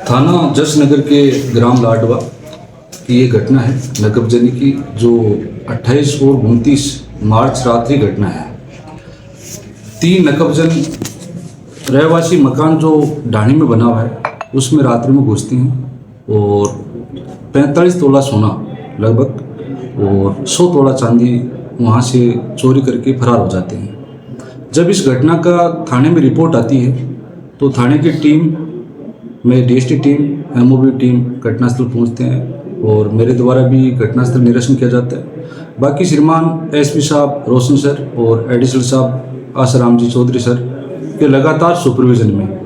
थाना जसनगर के ग्राम लाडवा की ये घटना है नकबजनी की, जो 28 और 29 मार्च रात्रि घटना है। 3 नकबजन रहवासी मकान जो ढाणी में बना हुआ है उसमें रात्रि में घुसती हैं और 45 तोला सोना लगभग और 100 तोला चांदी वहाँ से चोरी करके फरार हो जाते हैं। जब इस घटना का थाने में रिपोर्ट आती है तो थाने की टीम में डीएसटी टीम, एमओबी टीम घटनास्थल पहुंचते हैं और मेरे द्वारा भी घटनास्थल निरीक्षण किया जाता है। बाकी श्रीमान एसपी साहब रोशन सर और एडिशनल साहब आसाराम जी चौधरी सर के लगातार सुपरविजन में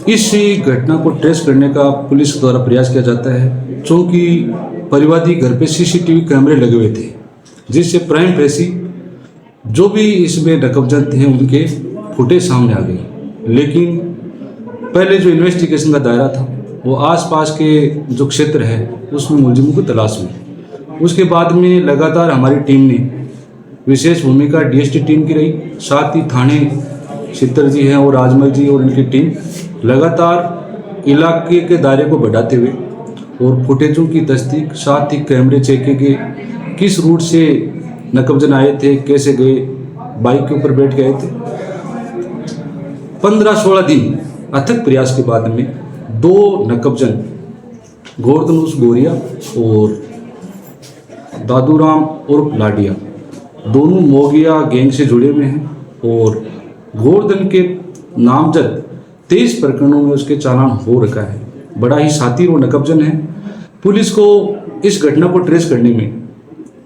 इस घटना को ट्रेस करने का पुलिस द्वारा प्रयास किया जाता है, क्योंकि परिवादी घर पे सीसीटीवी कैमरे लगे हुए थे, जिससे प्राइम फेसी जो भी इसमें नकबजन थे उनके फुटेज सामने आ गई। लेकिन पहले जो इन्वेस्टिगेशन का दायरा था वो आसपास के जो क्षेत्र है उसमें मुलजिमों की तलाश हुई। उसके बाद में लगातार हमारी टीम ने विशेष भूमिका डीएसटी टीम की रही, साथ ही थाने चित्तर जी हैं और राजमल जी और उनकी टीम लगातार इलाके के दायरे को बढ़ाते हुए और फुटेजों की तस्दीक, साथ ही कैमरे चेक किए, किस रूट से नकबजन आए थे, कैसे गए, बाइक के ऊपर बैठ के आए थे। 15-16 दिन अथक प्रयास के बाद में 2 नकबजन गोरधनुष गोरिया और दादूराम उर्फ लाडिया दोनों मोगिया गैंग से जुड़े हुए हैं और गोवर्धन के नामजद 23 प्रकरणों में उसके चालान हो रखा है। बड़ा ही शातिर और नकबजन है। पुलिस को इस घटना को ट्रेस करने में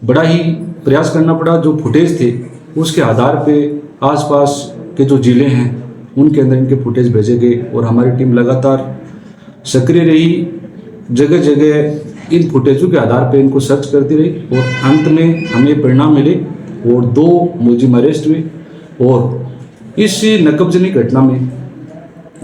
बड़ा ही प्रयास करना पड़ा। जो फुटेज थे उसके आधार पे आसपास के जो जिले हैं उनके अंदर इनके फुटेज भेजे गए और हमारी टीम लगातार सक्रिय रही, जगह जगह इन फुटेजों के आधार पे इनको सर्च करती रही और अंत में हमें परिणाम मिले और 2 मुलजिम अरेस्ट हुए। और इस नकबजनी घटना में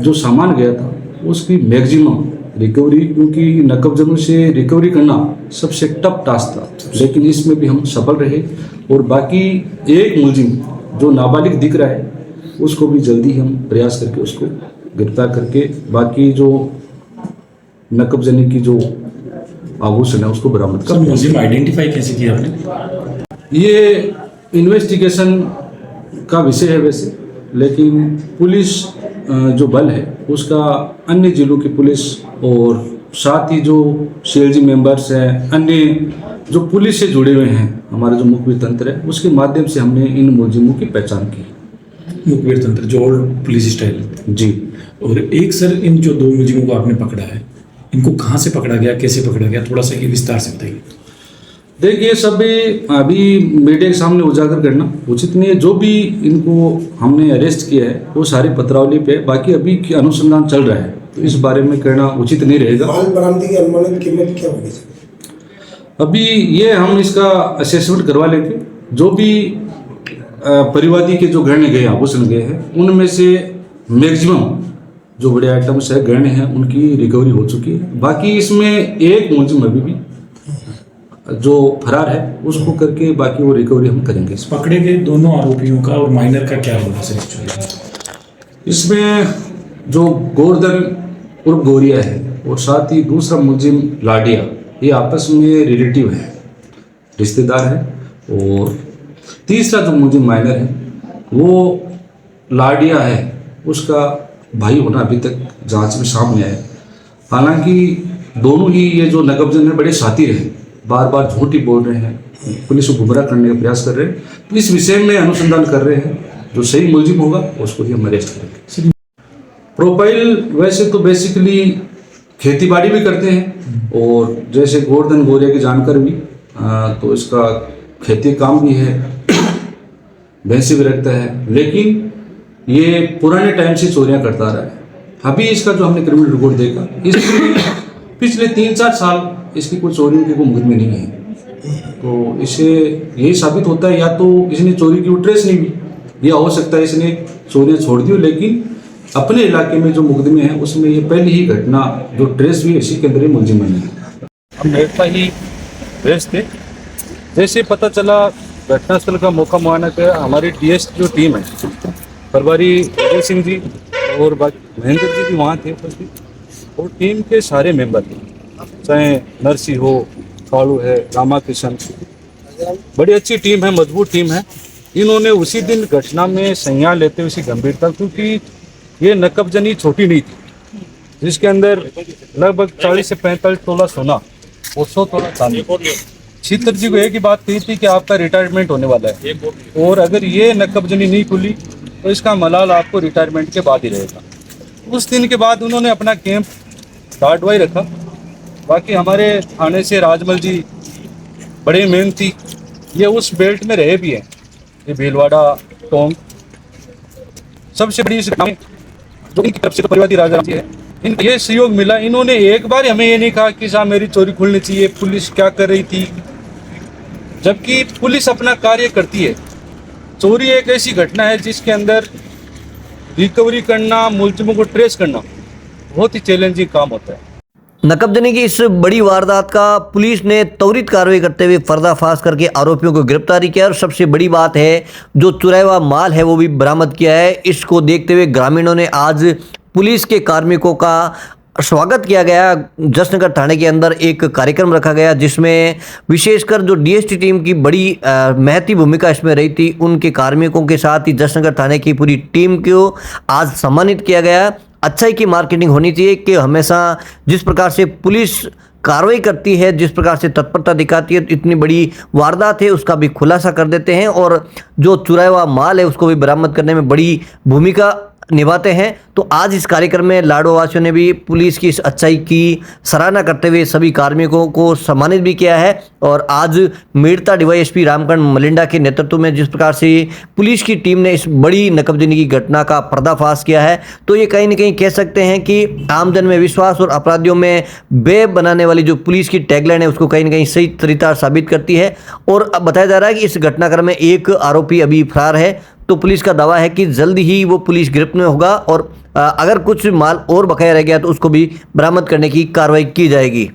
जो सामान गया था उसकी मैक्सिमम रिकवरी, क्योंकि नकबजनों से रिकवरी करना सबसे टफ टास्क था, लेकिन इसमें भी हम सफल रहे। और बाकी एक मुलजिम जो नाबालिग दिख रहा है उसको भी जल्दी हम प्रयास करके उसको गिरफ्तार करके बाकी जो नकबजनी की जो आभूषण है उसको बरामद कर। मुलजिम आइडेंटिफाई कैसे किया आपने? ये इन्वेस्टिगेशन का विषय है वैसे, लेकिन पुलिस जो बल है उसका अन्य जिलों की पुलिस और साथ ही जो सीएलजी मेंबर्स हैं, अन्य जो पुलिस से जुड़े हुए हैं, हमारा जो मुखबिर तंत्र है उसके माध्यम से हमने इन मुलजिमों की पहचान की। मुखबिर तंत्र जो ओल्ड पुलिस स्टाइल जी। और एक सर, इन जो 2 मुलजिमों को आपने पकड़ा है, इनको कहाँ से पकड़ा गया, कैसे पकड़ा गया, थोड़ा सा ये विस्तार से बताइए। देखिए, सब अभी मीडिया के सामने उजागर करना उचित नहीं है। जो भी इनको हमने अरेस्ट किया है वो सारी पत्रावली पे, बाकी अभी अनुसंधान चल रहा है तो इस बारे में कहना उचित नहीं रहेगा। माल बरामदी की अनुमानित कीमत क्या होगी? अभी ये हम इसका असेसमेंट करवा लेंगे। जो भी परिवादी के जो गहने गए, आभूषण गए हैं, उनमें से मैक्सिमम जो बड़े आइटम्स है, गहने हैं, उनकी रिकवरी हो चुकी है। बाकी इसमें एक मुलजिम अभी भी जो फरार है उसको करके बाकी वो रिकवरी हम करेंगे। पकड़े गए दोनों आरोपियों का और माइनर का क्या होगा सर? इसमें जो गोवर्धन उर्फ गोरिया है और साथ ही दूसरा मुलजिम लाडिया, ये आपस में रिलेटिव है, रिश्तेदार है। और तीसरा जो मुलजिम माइनर है वो लाडिया है, उसका भाई होना अभी तक जांच में सामने आया। हालांकि दोनों ही ये जो नकबजन है बड़े शातिर हैं, बार बार झूठ ही बोल रहे हैं, पुलिस को गुमराह करने का प्रयास कर रहे हैं। तो इस विषय में अनुसंधान कर रहे हैं, जो सही मुलजिम होगा उसको ही हम अरेस्ट करेंगे। प्रोफाइल वैसे तो बेसिकली खेतीबाड़ी भी करते हैं और जैसे गोवर्धन गोरिया की जानकर भी तो इसका खेती काम भी है, भैंसी भी रखता है, लेकिन ये पुराने टाइम से चोरियां करता रहा है। अभी इसका जो हमने क्रिमिनल रिकॉर्ड देखा, इसमें पिछले 3-4 साल इसकी कोई चोरियों के कोई मुकदमे नहीं है। तो इससे यही साबित होता है या तो इसने चोरी की ट्रेस नहीं हुई, या हो सकता है इसने चोरियां छोड़ दी, लेकिन अपने इलाके में जो मुकदमे हैं उसमें ये पहली ही घटना जो ट्रेस हुई इसी के अंदर ही मुलजिम बने हैं। हम ऐसा ही व्यस्त थे, जैसे पता चला घटनास्थल का मौका मुआयना किया हमारी डीएसटी जो टीम है, प्रभारी अजय सिंह जी और महेंद्र जी भी वहाँ थे उपस्थित। और टीम के सारे मेंबर, चाहे नरसी हो, कालू है, रामाकृष्ण, बड़ी अच्छी टीम है, मजबूत टीम है। इन्होंने उसी दिन घटना में संज्ञान लेते हुए उसी गंभीरता, क्योंकि ये नकबजनी छोटी नहीं थी, जिसके अंदर लगभग 40 से 45 तोला सोना और 100 तोला चांदी। छीतर जी को एक ही बात कही थी कि आपका रिटायरमेंट होने वाला है, और अगर ये नकबजनी नहीं खुली तो इसका मलाल आपको रिटायरमेंट के बाद ही रहेगा। उस दिन के बाद उन्होंने अपना कैंप लाडवा ही रखा। बाकी हमारे थाने से राजमल जी बड़े मेहनती, ये उस बेल्ट में रहे भी हैं, ये भीलवाड़ा टोंक सबसे बड़ी जो इनकी तरफ से परिवादी राजा जी है, इनको ये सहयोग मिला। इन्होंने एक बार हमें ये नहीं कहा कि साहब मेरी चोरी खुलनी चाहिए, पुलिस क्या कर रही थी, जबकि पुलिस अपना कार्य करती है। चोरी एक ऐसी घटना है जिसके अंदर रिकवरी करना, मुलजिमों को ट्रेस करना बहुत ही चैलेंजिंग काम होता है। नकबजनी की इस बड़ी वारदात का पुलिस ने त्वरित कार्रवाई करते हुए पर्दाफाश करके आरोपियों को गिरफ्तारी किया। और सबसे बड़ी बात है, जो चुराया हुआ माल है वो भी बरामद किया है। इसको देखते हुए ग्रामीणों ने आज पुलिस के कार्मिकों का स्वागत किया गया। जसनगर थाने के अंदर एक कार्यक्रम रखा गया जिसमें विशेषकर जो डीएसटी टीम की बड़ी महती भूमिका इसमें रही थी, उनके कार्मिकों के साथ ही जसनगर थाने की पूरी टीम को आज सम्मानित किया गया। अच्छाई की मार्केटिंग होनी चाहिए कि हमेशा जिस प्रकार से पुलिस कार्रवाई करती है, जिस प्रकार से तत्परता दिखाती है, इतनी बड़ी वारदात है उसका भी खुलासा कर देते हैं, और जो चुराया हुआ माल है उसको भी बरामद करने में बड़ी भूमिका निभाते हैं। तो आज इस कार्यक्रम में लाडवा वासियों ने भी पुलिस की इस अच्छाई की सराहना करते हुए सभी कार्मिकों को सम्मानित भी किया है। और आज मेड़ता डीवाईएसपी रामकरण मलिंडा के नेतृत्व में जिस प्रकार से पुलिस की टीम ने इस बड़ी नकबजनी की घटना का पर्दाफाश किया है, तो ये कहीं ना कहीं कह सकते हैं कि आमजन में विश्वास और अपराधियों में भय बनाने वाली जो पुलिस की टैगलाइन है उसको कहीं ना कहीं सही तरीका साबित करती है। और अब बताया जा रहा है कि इस घटनाक्रम में एक आरोपी अभी फरार है, तो पुलिस का दावा है कि जल्दी ही वो पुलिस गिरफ्त में होगा, और अगर कुछ माल और बकाया रह गया तो उसको भी बरामद करने की कार्रवाई की जाएगी।